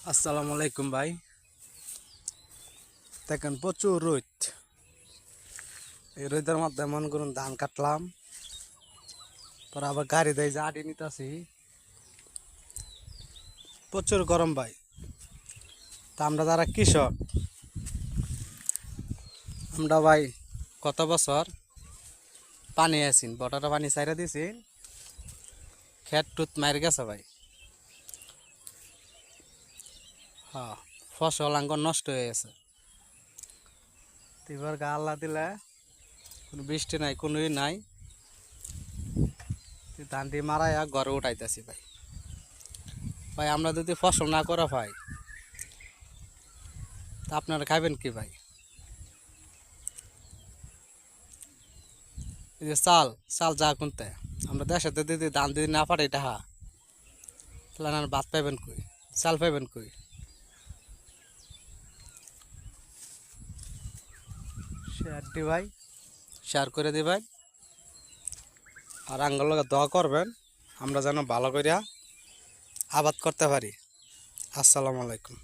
আসসালামু আলাইকুম ভাই। দেখেন প্রচুর রোদ। এই রোদের মধ্যে মনে করুন ধান কাটলাম, পরে আবার গাড়ি দেয় যে আটি নিতেছি। প্রচুর গরম ভাই। তা আমরা যারা কৃষক, আমরা ভাই কত বছর পানি আছেন বটাটা পানি চাইরা দিছি, খেত টুত মার গেছে ভাই। হ্যাঁ, ফসল আঙ্গর নষ্ট হয়ে গেছে। এবার গা আল্লাহ দিলে কোনো বৃষ্টি নাই, কোনোই নাই, ধানটি মারাইয়া ঘরে উঠাইতেছি ভাই। ভাই আমরা যদি ফসল না করা ভাই, তা আপনারা খাবেন কি ভাই? এই যে চাল চাল যা কোনতে আমরা দেশে যদি ধান যদি না পাঠাই টাহা, তাহলে আর ভাত পাইবেন কই, চাল পাইবেন কই? শেয়ার দি ভাই, শেয়ার করে দিবেন, আর আঙ্গুল লগে দোয়া করবেন আমরা যেন ভালো করিয়া আবাদ করতে পারি। আসসালামু আলাইকুম।